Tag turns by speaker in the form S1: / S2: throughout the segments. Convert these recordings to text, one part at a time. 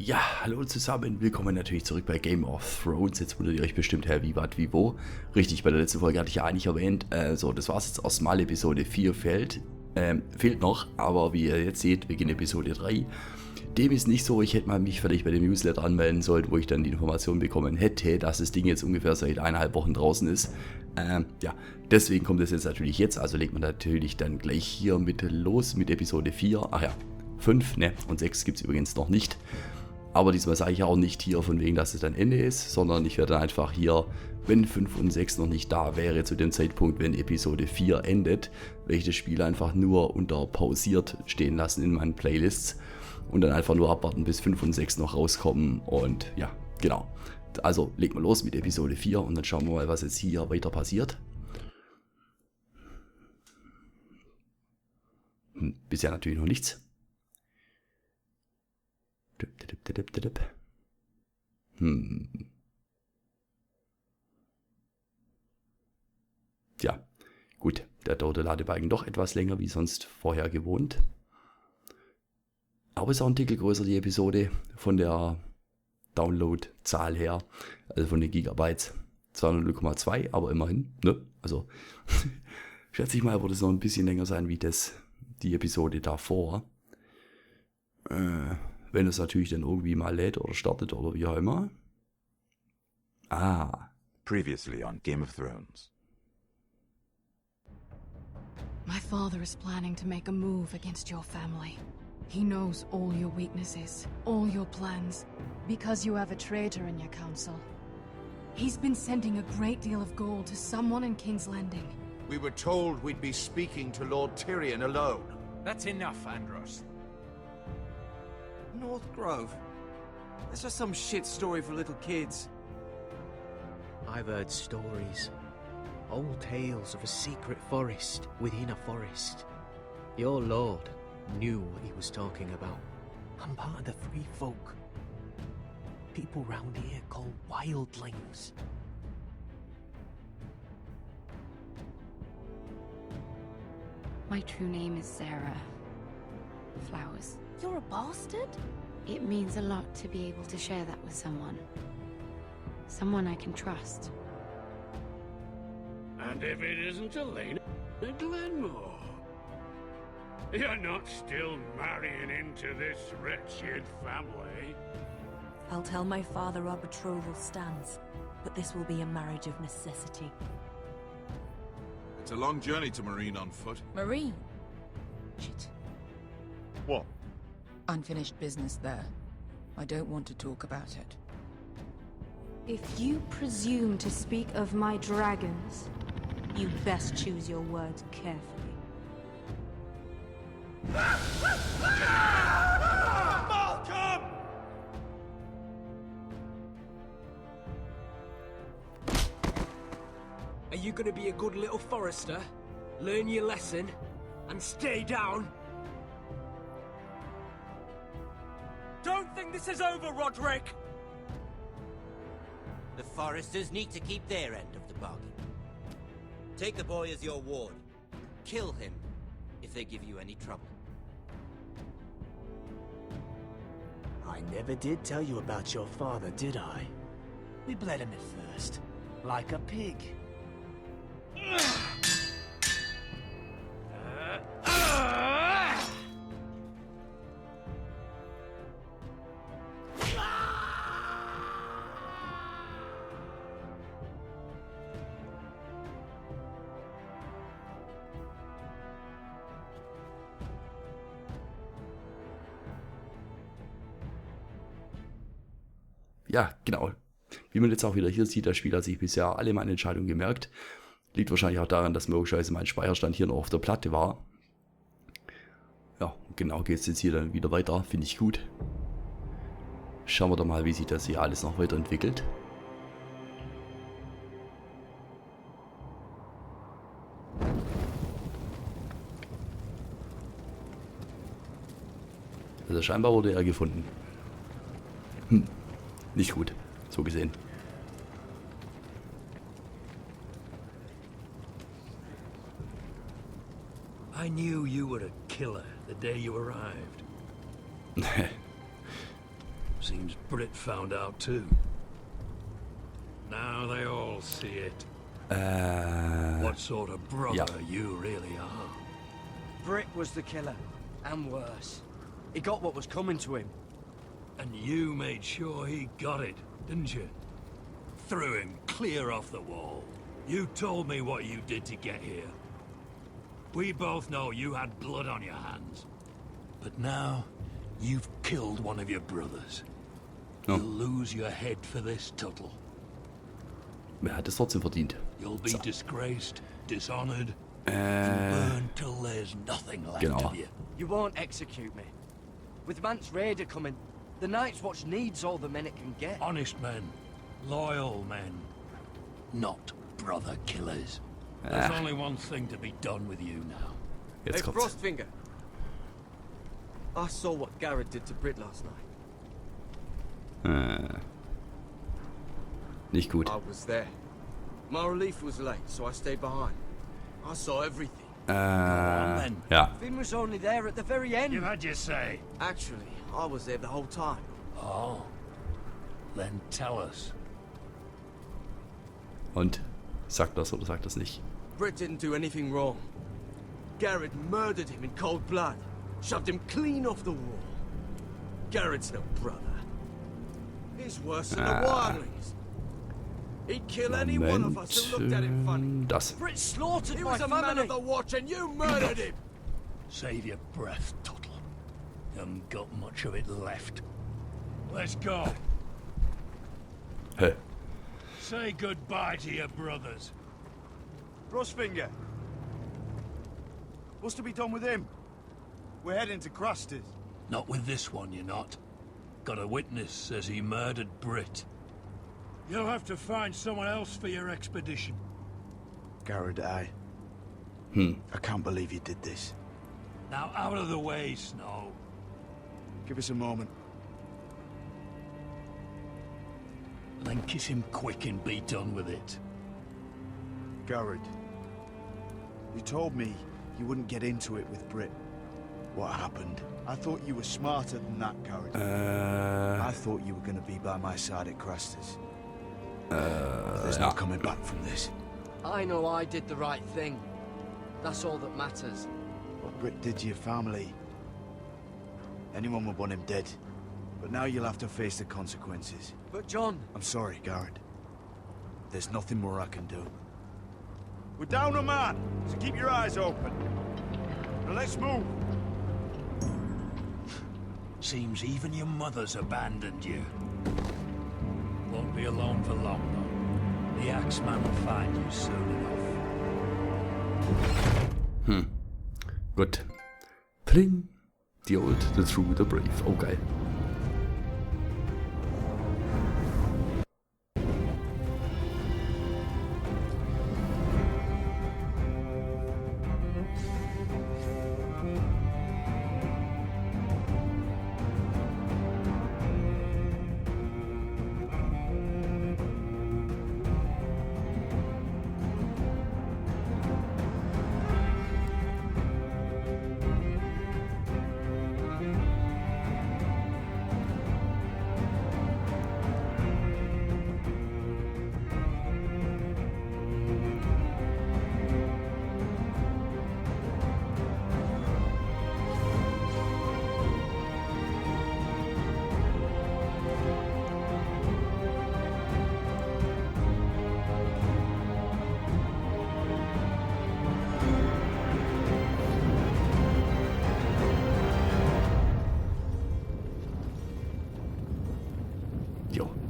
S1: Ja, hallo zusammen, willkommen natürlich zurück bei Game of Thrones. Jetzt wundert ihr euch bestimmt, wie, wat, wie, wo. Richtig, bei der letzten Folge hatte ich ja eigentlich erwähnt, so, das war's jetzt erstmal, Episode 4 fehlt noch, aber wie ihr jetzt seht, wir gehen Episode 3. Dem ist nicht so, ich hätte mal mich vielleicht bei dem Newsletter anmelden sollen, wo ich dann die Information bekommen hätte, dass das Ding jetzt ungefähr seit 1,5 Wochen draußen ist. Ja, deswegen kommt es jetzt natürlich jetzt, also legt man natürlich dann gleich hier mit los mit Episode 4, ach ja, 5, ne, und 6 gibt es übrigens noch nicht. Aber diesmal sage ich auch nicht hier von wegen, dass es dann Ende ist, sondern ich werde dann einfach hier, wenn 5 und 6 noch nicht da wäre, zu dem Zeitpunkt, wenn Episode 4 endet, werde ich das Spiel einfach nur unter pausiert stehen lassen in meinen Playlists und dann einfach nur abwarten, bis 5 und 6 noch rauskommen und ja, genau. Also legen wir los mit Episode 4 und dann schauen wir mal, was jetzt hier weiter passiert. Bisher natürlich noch nichts. Ja, gut, der dauert der Ladebalken doch etwas länger wie sonst vorher gewohnt. Aber ist auch ein Ticken größer die Episode von der Download-Zahl her, also von den Gigabytes. Zwar nur 0,2, aber immerhin, ne? Also schätze ich mal, wird es noch ein bisschen länger sein wie die Episode davor. Wenn es natürlich dann irgendwie mal lädt oder startet oder wie auch immer.
S2: Previously on Game of Thrones.
S3: My father is planning to make a move against your family. He knows all your weaknesses, all your plans, because you have a traitor in your council. He's been sending a great deal of gold to someone in King's Landing.
S4: We were told we'd be speaking to Lord Tyrion alone.
S5: That's enough, Andros.
S6: North Grove? That's just some shit story for little kids.
S7: I've heard stories. Old tales of a secret forest within a forest. Your lord knew what he was talking about. I'm part of the free folk. People round here called wildlings.
S8: My true name is Sarah Flowers.
S3: You're a bastard?
S8: It means a lot to be able to share that with someone. Someone I can trust.
S5: And if it isn't Elena Glenmore, you're not still marrying into this wretched family.
S9: I'll tell my father our betrothal stands, but this will be a marriage of necessity.
S4: It's a long journey to Marine on foot.
S10: Marine? Shit.
S4: What?
S10: Unfinished business there. I don't want to talk about it.
S3: If you presume to speak of my dragons,
S9: You best choose your words carefully.
S4: Malcolm!
S6: Are you gonna be a good little forester? Learn your lesson and stay down? Don't think this is over, Roderick!
S11: The foresters need to keep their end of the bargain. Take the boy as your ward. Kill him if they give you any trouble.
S7: I never did tell you about your father, did I? We bled him at first, like a pig.
S1: Ja, genau. Wie man jetzt auch wieder hier sieht, das Spiel hat sich bisher alle meine Entscheidungen gemerkt. Liegt wahrscheinlich auch daran, dass möglicherweise mein Speicherstand hier noch auf der Platte war. Ja, genau geht es jetzt hier dann wieder weiter. Finde ich gut. Schauen wir doch mal, wie sich das hier alles noch weiterentwickelt. Also scheinbar wurde er gefunden. Nicht gut, so gesehen.
S6: I knew you were a killer the day you arrived.
S5: Seems Brit found out too. Now they all see it. What sort of brother you really are.
S6: Brit was the killer, and worse. He got what was coming to him.
S5: And you made sure he got it, didn't you? Threw him clear off the wall. You told me what you did to get here. We both know you had blood on your hands. But now, you've killed one of your brothers. You'll lose your head for this, Tuttle.
S1: Er hat es trotzdem verdient.
S5: You'll be disgraced, dishonored, and burned till there's nothing left of you.
S6: You won't execute me. With Mance Raider coming, the Night's Watch needs all the men it can get.
S5: Honest men, loyal men, not brother killers. There's only one thing to be done with you now.
S7: Hey, Frostfinger. I saw what Garrett did to Brit last night.
S1: Nicht gut.
S7: I was there. My relief was late, so I stayed behind. I saw everything.
S1: Ja.
S6: Finn was only there at the very end.
S5: You had your say.
S7: Actually, I was there the whole time.
S5: Oh. Then tell us.
S1: Und? Sagt das oder sagt das nicht?
S7: Brit didn't do anything wrong. Garrett murdered him in cold blood. Shoved him clean off the wall. Garrett's no brother. He's worse than the Wildlings. He'd kill any one of us who looked at him funny.
S1: Das.
S6: Brit slaughtered
S7: He
S6: my
S7: was a
S6: family.
S7: man of the Watch and you murdered him!
S5: Save your breath, Tuttle. You haven't got much of it left. Let's go.
S1: Hä?
S5: Say goodbye to your brothers.
S12: Frostfinger. What's to be done with him? We're heading to Cruster's.
S5: Not with this one, you're not. Got a witness says he murdered Brit. You'll have to find someone else for your expedition.
S12: Garrett, I can't believe you did this.
S5: Now out of the way, Snow.
S12: Give us a moment.
S5: Then kiss him quick and be done with it.
S12: Garrett, you told me you wouldn't get into it with Brit. What happened? I thought you were smarter than that, Garrett. I thought you were going to be by my side at Cruster's. There's no coming back from this.
S6: I know I did the right thing. That's all that matters.
S12: What Brit did to your family, anyone would want him dead. But now you'll have to face the consequences.
S6: But John...
S12: I'm sorry, Garrett. There's nothing more I can do. We're down a man, so keep your eyes open. Now let's move.
S5: Seems even your mother's abandoned you. Won't be alone for long, though. The Axeman will find you soon enough.
S1: Gut. Pling. The old, the true, the brave. Oh, geil.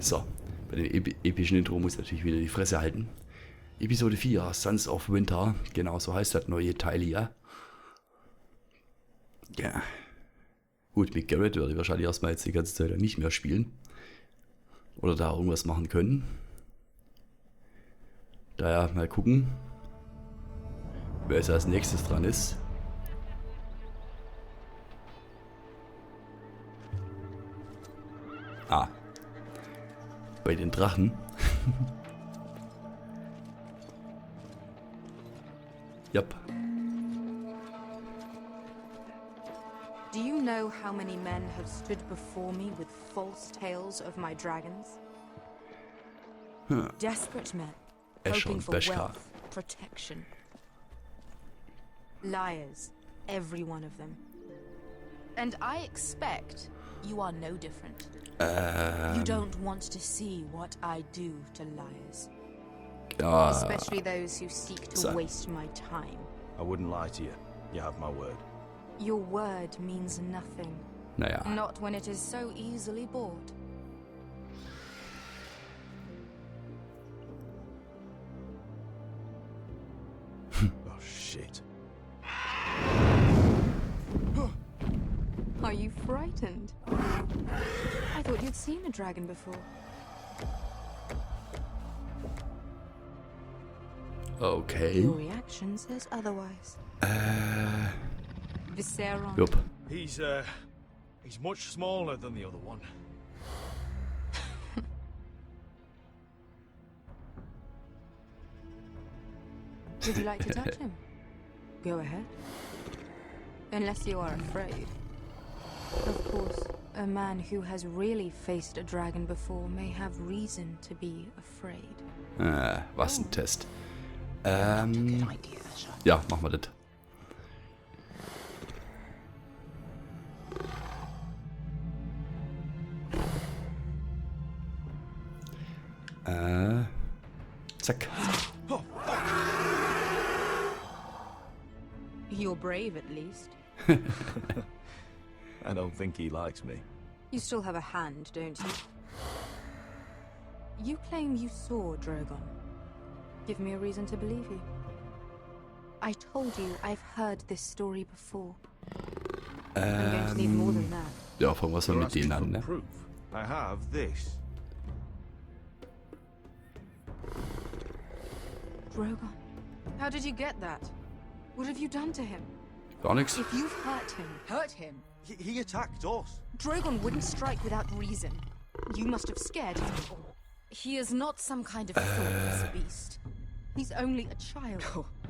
S1: So, bei dem epischen Intro muss ich natürlich wieder die Fresse halten. Episode 4, Sons of Winter, genau so heißt das neue Teil hier. Ja. Gut, mit Garrett werde ich wahrscheinlich erstmal jetzt die ganze Zeit nicht mehr spielen. Oder da irgendwas machen können. Daher mal gucken, wer jetzt als nächstes dran ist. Ah. Bei den Drachen. Jap.
S13: Do you know how many men have stood before me with false tales of my dragons? Desperate men, hoping for wealth, protection. Liars, every one of them. And I expect you are no different. You don't want to see what I do to liars. Especially those who seek to waste my time.
S14: I wouldn't lie to you. You have my word.
S13: Your word means nothing.
S1: Naja.
S13: Not when it is so easily bought.
S14: Oh, shit.
S13: Are you frightened? I thought you'd seen a dragon before.
S1: Okay.
S13: Your reaction says otherwise. Visceron.
S1: Yup.
S14: He's much smaller than the other one.
S13: Would you like to touch him? Go ahead. Unless you are afraid. Of course, a man who has really faced a dragon before may have reason to be afraid.
S1: Was ein Test. Ja, machen wir das. Zack.
S13: You're brave, at least.
S14: I don't think he likes me.
S13: You still have a hand, don't you? You claim you saw Drogon. Give me a reason to believe you. I told you I've heard this story before. I'm going to need more than that.
S1: Ja, fangen wir mal mit denen an, ne?
S14: Proof. I have this.
S13: Drogon, how did you get that? What have you done to him?
S1: Gar nichts.
S13: If you've hurt him.
S14: He attacked us.
S13: Drogon wouldn't strike without reason. You must have scared him. He is not some kind of thoughtless beast. He's only a child.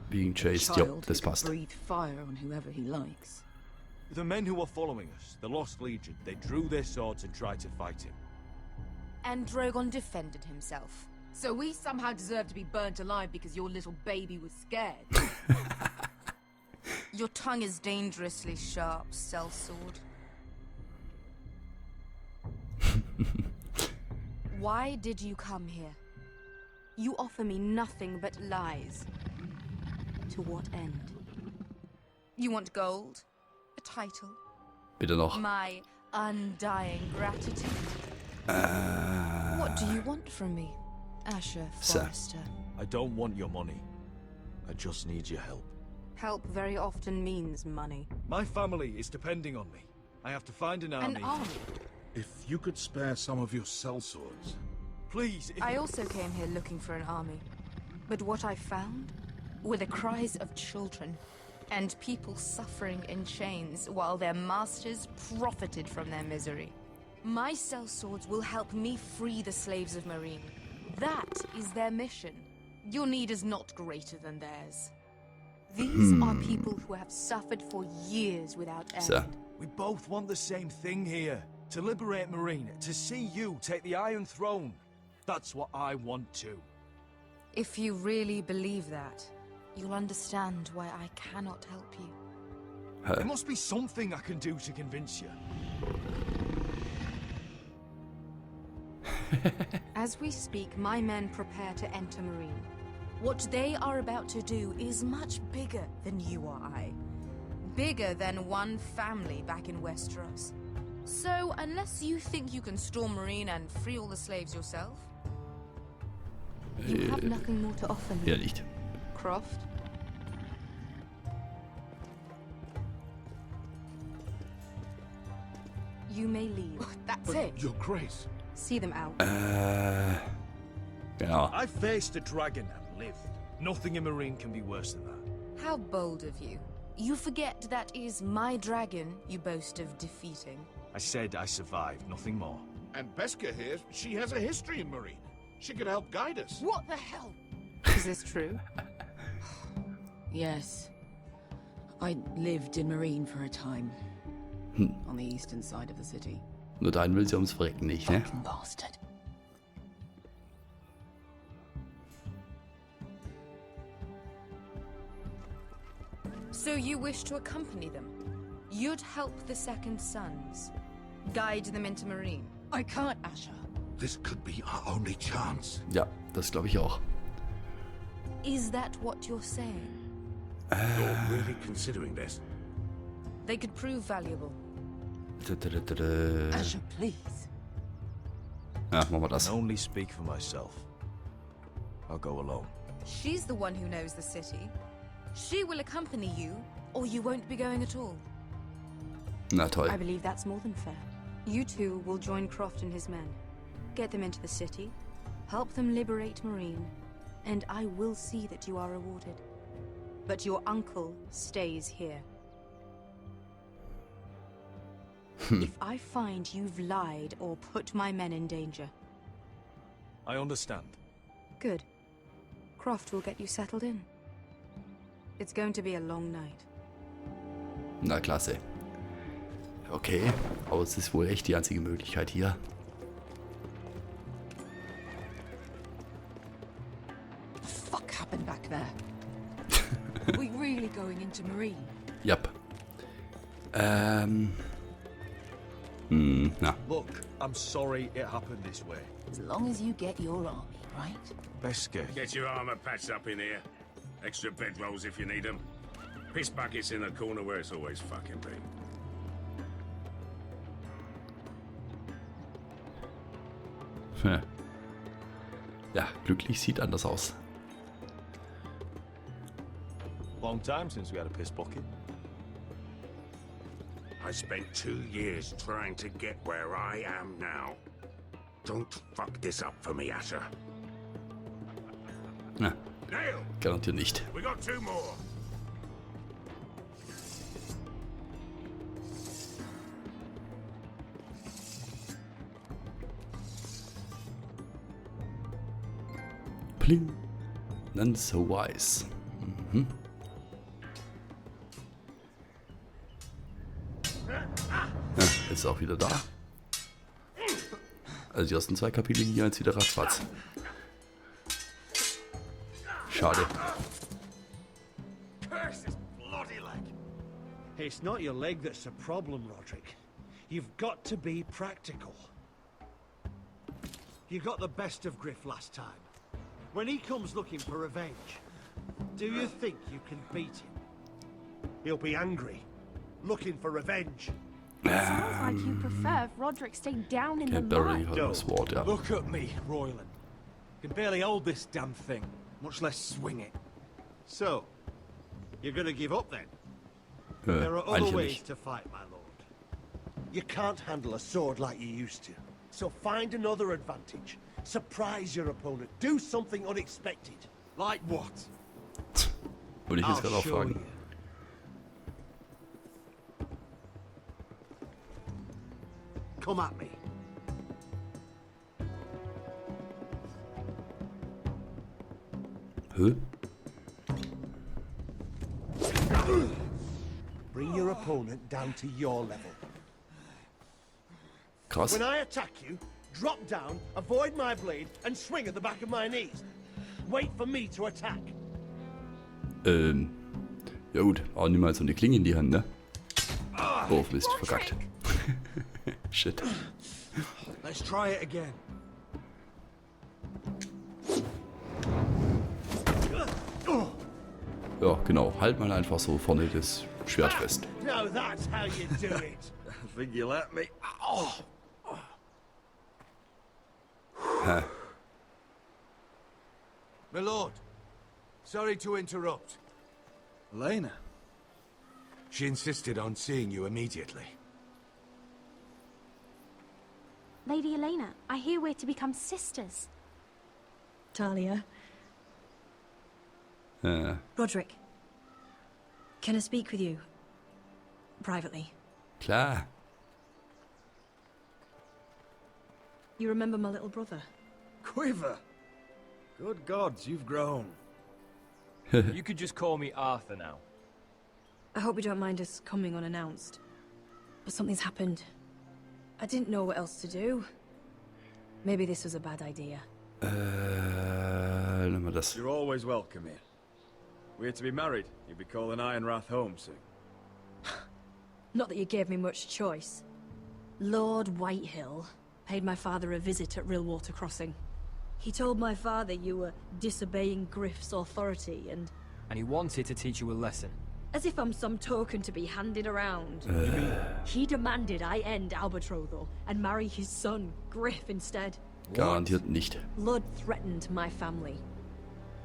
S1: Being chased, ja, das passt.
S10: Breathe fire on whoever he likes.
S14: The men who were following us, the Lost Legion, they drew their swords and tried to fight him.
S13: And Drogon defended himself.
S10: So we somehow deserve to be burnt alive because your little baby was scared.
S13: Your tongue is dangerously sharp, sellsword. Why did you come here? You offer me nothing but lies. To what end? You want gold? A title?
S1: Bitte noch.
S13: My undying gratitude? What do you want from me, Asher Forrester?
S14: I don't want your money. I just need your help.
S13: Help very often means money.
S14: My family is depending on me. I have to find an army.
S13: An army?
S4: If you could spare some of your sellswords.
S14: Please.
S13: I also came here looking for an army. But what I found were the cries of children and people suffering in chains while their masters profited from their misery. My sellswords will help me free the slaves of Meereen. That is their mission. Your need is not greater than theirs. These are people who have suffered for years without end.
S14: We both want the same thing here. To liberate Meereen, to see you take the Iron Throne. That's what I want too.
S13: If you really believe that, you'll understand why I cannot help you.
S14: There must be something I can do to convince you.
S13: As we speak, my men prepare to enter Meereen. What they are about to do is much bigger than you or I. Bigger than one family back in Westeros. So, unless you think you can storm Meereen and free all the slaves yourself, you have nothing more to offer me.
S1: Ja, nicht.
S13: Croft? You may leave.
S10: That's it.
S4: Your Grace.
S13: See them out.
S1: Genau.
S14: I faced a dragon and lived. Nothing in Meereen can be worse than that.
S13: How bold of you. You forget that is my dragon you boast of defeating.
S14: I said I survived, nothing more.
S4: And Beskha here, she has a history in Meereen. She could help guide us.
S10: What the hell?
S13: Is this true?
S10: Yes. I lived in Meereen for a time. On the eastern side of the city.
S1: Nur deinen will sie ums Verrecken nicht, ne?
S10: Fucking bastard.
S13: So you wish to accompany them? You'd help the Second Sons? Guide them into Marine?
S10: I can't, Asher.
S4: This could be our only chance.
S1: Ja, das glaube ich auch.
S13: Is that what you're saying?
S4: You're really considering this?
S13: They could prove valuable.
S10: Asher, please.
S1: Ja, machen wir das.
S14: I only speak for myself. I'll go alone.
S13: She's the one who knows the city. She will accompany you, or you won't be going at all.
S1: Na toll.
S15: I believe that's more than fair. You two will join Croft and his men. Get them into the city, help them liberate Marine, and I will see that you are rewarded. But your uncle stays here. If I find you've lied or put my men in danger.
S14: I understand.
S15: Good. Croft will get you settled in. It's going to be a long night.
S1: Na klasse. Okay, aber es ist wohl echt die einzige Möglichkeit hier.
S10: What the fuck happened back there? Are we really going into Marine?
S1: Yep. Na.
S14: Look, I'm sorry it happened this way.
S10: As long as you get your army, right?
S14: Beske.
S16: Get your armor patched up in here. Extra bedrolls if you need them. Piss buckets in the corner where it's always fucking been.
S1: Ja, glücklich sieht anders aus.
S14: Long time since we had a piss bucket.
S16: I spent 2 years trying to get where I am now. Don't fuck this up for me, Asher.
S1: Na,
S16: Nail!
S1: garantiert nicht.
S16: We got 2 more.
S1: Pling. None so wise. Mhm. Ja, jetzt ist auch wieder da. Also die ersten 2 Kapitel gingen jetzt wieder ratzfatz. Schade.
S17: Curse this bloody leg. It's not your leg that's the problem, Roderick. You've got to be practical. You got the best of Griff last time. When he comes looking for revenge, do you think you can beat him? He'll be angry, looking for revenge.
S18: Sounds like you prefer if Roderick stayed down in the
S1: barely
S18: mud.
S1: hold this sword, yeah.
S14: Look at me, Royland. Can barely hold this damn thing, much less swing it.
S17: So, you're gonna give up then? There are other
S1: eigentlich
S17: ways
S1: nicht.
S17: to fight, my lord. You can't handle a sword like you used to. So find another advantage. Surprise your opponent. Do something unexpected. Like what?
S1: Würde ich jetzt
S17: I'll
S1: gerade auch
S17: show
S1: fragen.
S17: you. Come at me.
S1: Hä?
S17: Bring your opponent down to your level.
S1: Krass.
S17: When I attack you, drop down, avoid my blade, and swing at the back of my knees. Wait for me to attack.
S1: Ja gut, aber nimm mal so eine Klinge in die Hand, ne? Oh, Mist, verkackt. Shit.
S14: Let's try it again.
S1: Ja, genau. Halt mal einfach so vorne das Schwert fest.
S17: Now that's how you do it.
S14: I think you let me. Oh.
S1: Hä?
S14: My lord, sorry to interrupt. Elena.
S17: She insisted on seeing you immediately.
S18: Lady Elena, I hear we're to become sisters.
S19: Talia. Roderick. Can I speak with you? Privately.
S1: Klar.
S19: You remember my little brother?
S14: Quiver. Good gods, you've grown. You could just call me Arthur now.
S19: I hope you don't mind us coming unannounced. But something's happened. I didn't know what else to do. Maybe this was a bad idea.
S1: Nehmen wir das.
S14: You're always welcome here. We're to be married. You'll be calling Ironrath home soon.
S19: Not that you gave me much choice. Lord Whitehill paid my father a visit at Rillwater Crossing. He told my father you were disobeying Griff's authority and
S6: he wanted to teach you a lesson.
S19: as if I'm some token to be handed around. He demanded I end our betrothal and marry his son, Griff, instead.
S1: Garantiert nicht.
S19: Lord threatened my family.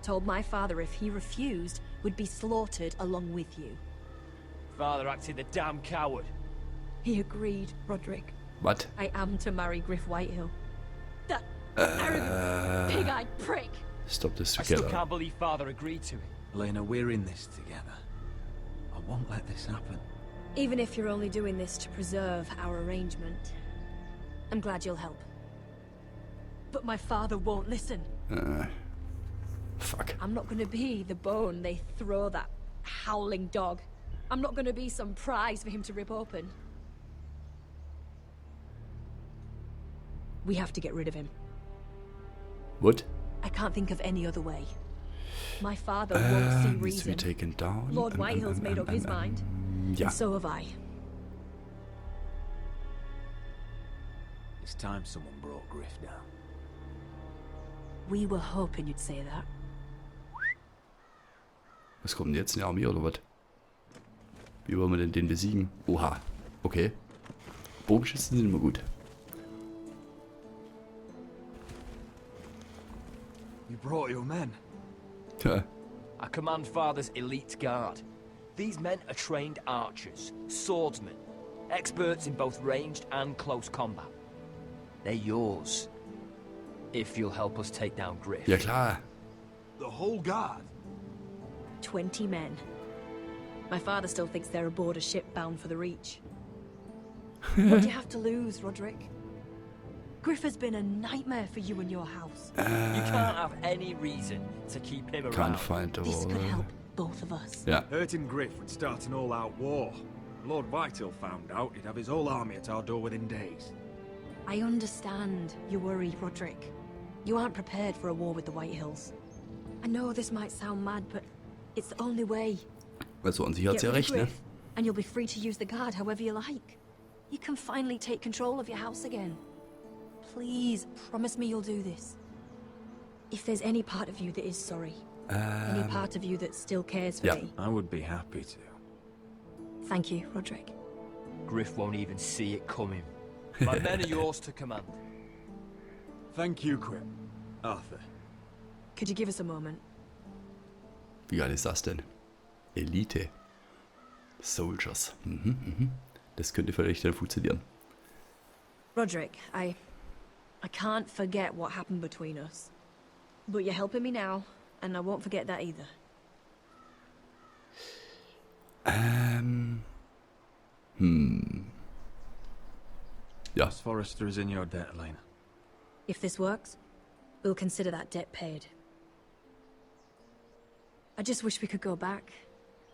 S19: Told my father if he refused, would be slaughtered along with you.
S6: Father acted the damn coward.
S19: He agreed, Roderick.
S1: What?
S19: I am to marry Griff Whitehill. That arrogant, pig-eyed prick.
S1: Stop this
S6: I
S1: together.
S6: still can't believe Father agreed to it.
S14: Elena, we're in this together. I won't let this happen.
S19: Even if you're only doing this to preserve our arrangement, I'm glad you'll help. But my father won't listen.
S1: Fuck.
S19: I'm not gonna be the bone they throw that howling dog. I'm not gonna be some prize for him to rip open. We have to get rid of him.
S1: What?
S19: I can't think of any other way. My father won't see
S1: Needs to be
S19: reason.
S1: taken down.
S19: Lord Whitehill's made up his mind.
S1: Yeah.
S19: And so have I.
S14: It's time someone brought Griff down.
S19: We were hoping you'd say that.
S1: Was kommt denn jetzt? Eine Armee oder was? Wie wollen wir denn den besiegen? Oha. Okay. Bogenschützen sind immer gut.
S14: You brought your men.
S1: Ja.
S6: I command Father's elite guard. These men are trained archers, swordsmen, experts in both ranged and close combat. They're yours. If you'll help us take down Griff.
S1: Ja klar.
S14: The whole guard?
S19: 20 men. My father still thinks they're aboard a ship bound for the Reach. What do you have to lose, Roderick? Griff has been a nightmare for you and your house.
S6: You can't have any reason to keep him around.
S1: Kein Feind, aber...
S19: This could help both of us.
S1: Ja.
S14: Hurting Griff would start an all-out war. Lord Whitehill found out he'd have his whole army at our door within days.
S19: I understand your worry, Roderick. You aren't prepared for a war with the Whitehills. I know this might sound mad, but it's the only way.
S1: Also an sich hat sie ja
S19: Get rid
S1: recht,
S19: of
S1: ne?
S19: Griff, and you'll be free to use the guard however you like. You can finally take control of your house again. Please, promise me you'll do this. If there's any part of you that is sorry, any part of you that still cares for me,
S14: I would be happy to.
S19: thank you, Roderick.
S6: Griff won't even see it coming. My men are yours to command.
S14: Thank you, Quip. Arthur.
S19: Could you give us a moment?
S1: Wie geil ist das denn? Elite. Soldiers. Das könnte vielleicht dann funktionieren.
S19: Roderick, I can't forget what happened between us. But you're helping me now, and I won't forget that either.
S1: Ja.
S14: Miss Forrester is in your debt, Elena.
S19: If this works, we'll consider that debt paid. I just wish we could go back.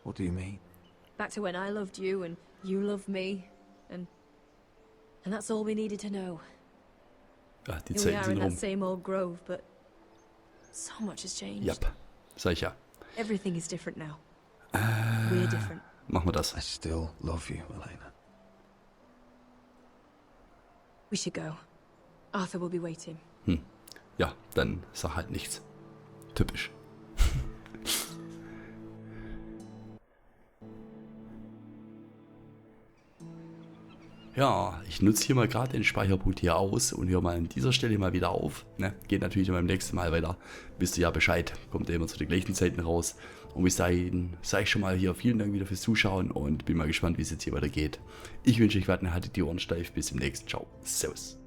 S14: What do you mean?
S19: Back to when I loved you and you loved me, and that's all we needed to know.
S1: Ja, die
S19: Here we
S1: Zeiten
S19: are
S1: sind
S19: in that
S1: rum.
S19: same old grove, but so much has changed.
S1: Yep. Sag ich ja.
S19: Everything is different now. We're different.
S1: Machen wir das.
S14: I still love you, Elena.
S19: We should go. Arthur will be waiting.
S1: Ja, dann sag halt nichts. Typisch. Ja, ich nutze hier mal gerade den Speicherpunkt hier aus und höre mal an dieser Stelle mal wieder auf. Ne? Geht natürlich dann beim nächsten Mal weiter. Wisst ihr ja Bescheid. Kommt ja immer zu den gleichen Zeiten raus. Und bis dahin sage ich schon mal hier vielen Dank wieder fürs Zuschauen und bin mal gespannt, wie es jetzt hier weitergeht. Ich wünsche euch weiterhin, haltet die Ohren steif. Bis zum nächsten. Ciao. Servus.